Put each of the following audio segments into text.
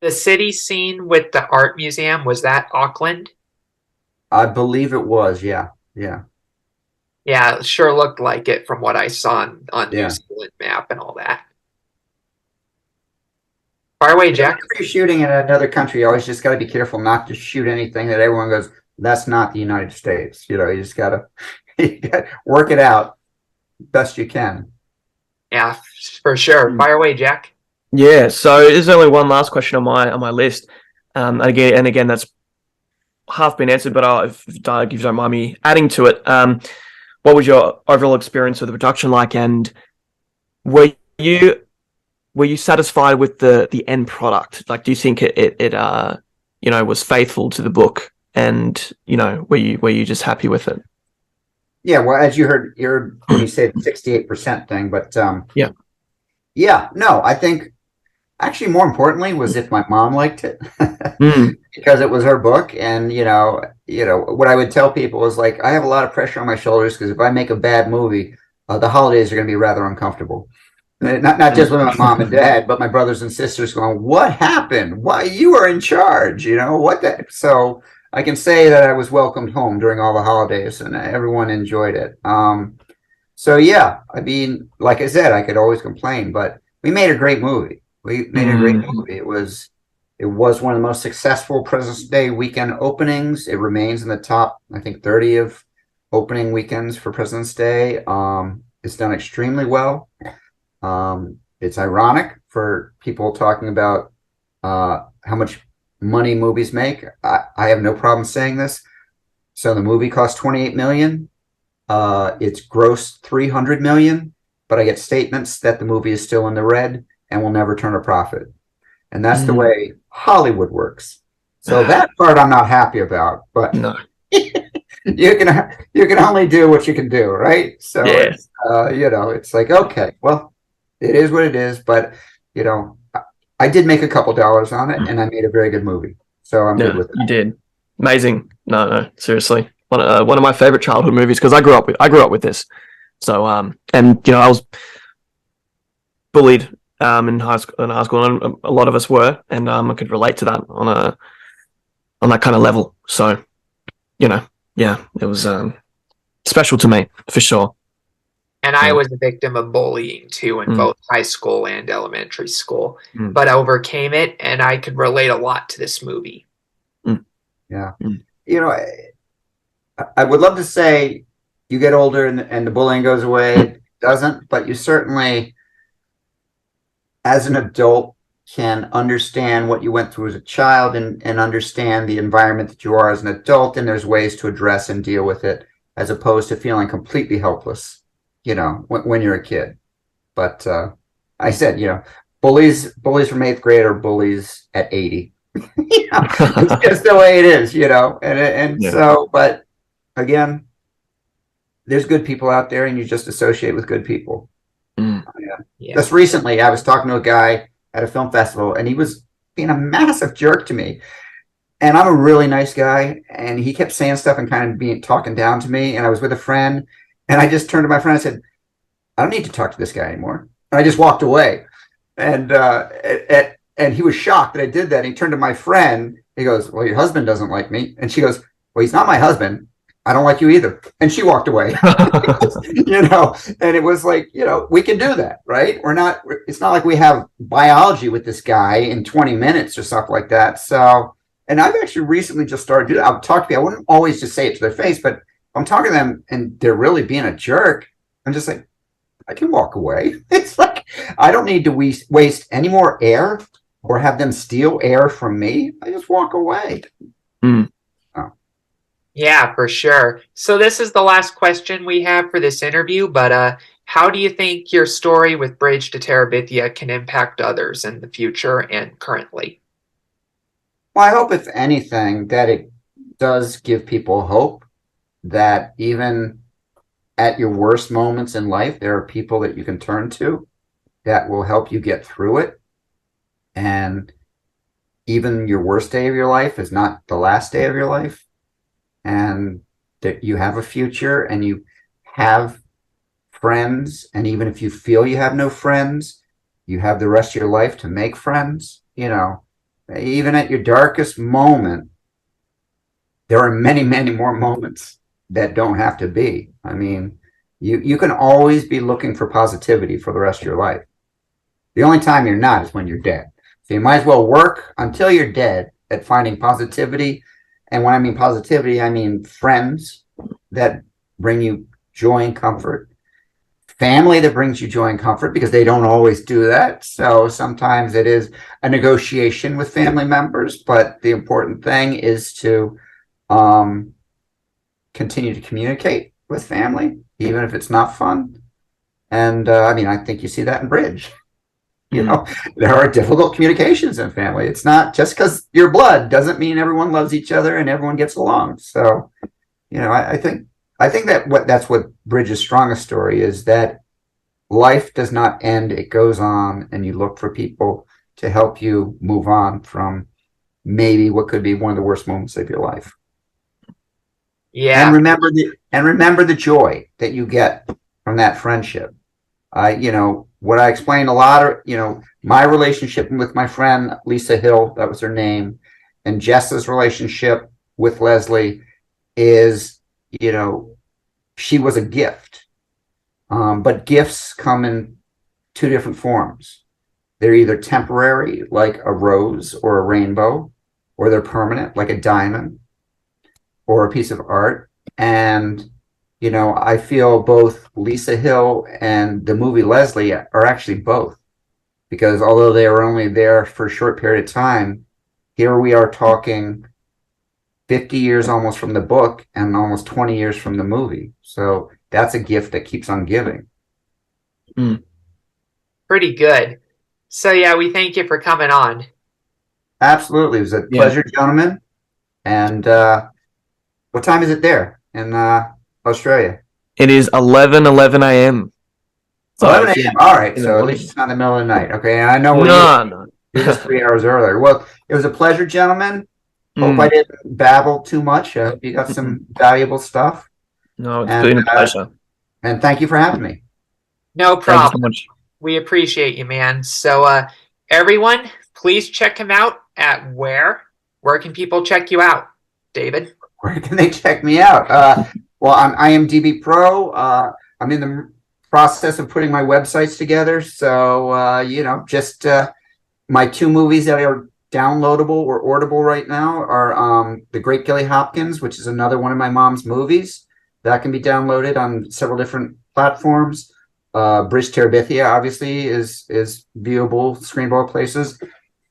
The city scene with the art museum, was that Auckland? I believe it was. Yeah, yeah, Yeah, it sure looked like it from what I saw on New yeah. Zealand map and all that. Far away, Yeah, Jack. whenever you're shooting in another country, you always just got to be careful not to shoot anything that everyone goes, "That's not the United States." You just got to work it out best you can. Yeah, for sure. Hmm. Fire away, Jack. Yeah, so there's only one last question on my list. Again, that's half been answered, but if you don't mind me adding to it, what was your overall experience with the production like, and were you were you satisfied with the end product? Like, do you think it was faithful to the book, and were you just happy with it? Yeah, well, as you heard me say the 68% thing, but Yeah. yeah, no, I think actually more importantly was if my mom liked it Mm. because it was her book, and what I would tell people is like I have a lot of pressure on my shoulders because if I make a bad movie, the holidays are going to be rather uncomfortable. Not just with my mom and dad, but my brothers and sisters going, "What happened? Why you were in charge? What the?" So I can say that I was welcomed home during all the holidays, and everyone enjoyed it. So yeah, I mean, like I said, I could always complain, but we made a great movie. We made a great Mm. movie. It was one of the most successful President's Day weekend openings. It remains in the top, I think, 30 of opening weekends for President's Day. It's done extremely well. It's ironic for people talking about how much money movies make. I have no problem saying this. So the movie cost 28 million. It's grossed 300 million, but I get statements that the movie is still in the red and will never turn a profit. And that's the Mm. way Hollywood works. So Ah, that part I'm not happy about, but no. you can only do what you can do, right? So Yeah. it's like okay, well, it is what it is, but you know, I did make a couple dollars on it, and I made a very good movie, so I'm good Yeah, with it. you did. Amazing. No, no, seriously. One of my favorite childhood movies because I grew up with this. So and I was bullied in high school, and a lot of us were, and I could relate to that on that kind of level. So you know, yeah, it was special to me for sure. And I Yeah. was a victim of bullying too in Mm, both high school and elementary school, mm, but I overcame it and I could relate a lot to this movie. mm, Yeah, mm. you know, I would love to say you get older and the bullying goes away. It doesn't, but you certainly, as an adult, can understand what you went through as a child and understand the environment that you are as an adult, and there's ways to address and deal with it as opposed to feeling completely helpless, when you're a kid. But I said, bullies from eighth grade are bullies at 80. It's just the way it is, and Yeah. so, but again, there's good people out there, and you just associate with good people. Mm, Yeah. Yeah. Just recently, I was talking to a guy at a film festival, and he was being a massive jerk to me. And I'm a really nice guy, and he kept saying stuff and kind of being talking down to me. And I was with a friend, and I just turned to my friend and said, "I don't need to talk to this guy anymore." And I just walked away. And and he was shocked that I did that. And he turned to my friend. He goes, "Well, your husband doesn't like me." And she goes, "Well, he's not my husband. I don't like you either." And she walked away. And it was like, we can do that, right? It's not like we have biology with this guy in 20 minutes or stuff like that. So, and I've actually recently just started doing that. I'll talk to people. I wouldn't always just say it to their face, but if I'm talking to them and they're really being a jerk, I'm just like, I can walk away. It's like, I don't need to waste any more air or have them steal air from me. I just walk away. mm. Oh. Yeah, for sure. So this is the last question we have for this interview, but how do you think your story with Bridge to Terabithia can impact others in the future and currently? Well, I hope, if anything, that it does give people hope that even at your worst moments in life, there are people that you can turn to that will help you get through it. And even your worst day of your life is not the last day of your life. And that you have a future and you have friends. And even if you feel you have no friends, you have the rest of your life to make friends. even at your darkest moment, there are many, many more moments that don't have to be. I mean, you can always be looking for positivity for the rest of your life. The only time you're not is when you're dead. So you might as well work until you're dead at finding positivity. And when I mean positivity, I mean friends that bring you joy and comfort, family that brings you joy and comfort, because they don't always do that. So sometimes it is a negotiation with family members, but the important thing is to continue to communicate with family, even if it's not fun. And I mean, I think you see that in Bridge. You know, there are difficult communications in family. It's not just because you're blood doesn't mean everyone loves each other and everyone gets along. So, you know, I think that's what Bridge's strongest story is, that life does not end; it goes on, and you look for people to help you move on from maybe what could be one of the worst moments of your life. Yeah. And remember the joy that you get from that friendship. You know, what I explained a lot of, you know, my relationship with my friend Lisa Hill, that was her name, and Jess's relationship with Leslie is, you know, she was a gift. But gifts come in two different forms. They're either temporary, like a rose or a rainbow, or they're permanent, like a diamond or a piece of art. And you know, I feel both Lisa Hill and the movie Leslie are actually both, because although they were only there for a short period of time, here we are talking 50 years almost from the book and almost 20 years from the movie. So that's a gift that keeps on giving. Pretty good. So yeah, we thank you for coming on. Absolutely. It was a pleasure, gentlemen. And what time is it there in Australia? It is 11:11 a.m. So 11 a.m. All right. So at least it's not in the middle of the night. Okay. And I know no. you're just 3 hours earlier. Well, it was a pleasure, gentlemen. Hope I didn't babble too much. You got some valuable stuff. No, it's been a pleasure. And thank you for having me. No problem. Thank you so much. We appreciate you, man. So everyone, please check him out at where? Where can people check you out, David? Where can they check me out? Well, I'm IMDb Pro. I'm in the process of putting my websites together. So, you know, just my two movies that are downloadable or orderable right now are The Great Gilly Hopkins, which is another one of my mom's movies. That can be downloaded on several different platforms. Bridge Terabithia, obviously, is viewable, screenable places.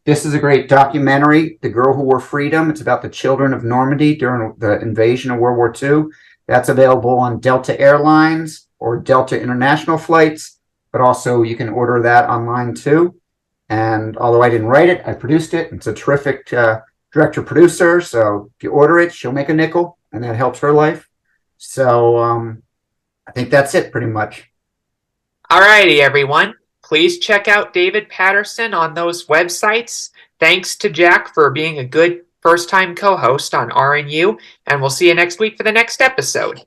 This is a great documentary, The Girl Who Wore Freedom. It's about the children of Normandy during the invasion of World War II. That's available on Delta Airlines or Delta International flights, but also you can order that online too. And although I didn't write it, I produced it. It's a terrific director-producer. So if you order it, she'll make a nickel, and that helps her life. So I think that's it pretty much. All righty, everyone. Please check out David Paterson on those websites. Thanks to Jack for being a good first-time co-host on RNU, and we'll see you next week for the next episode.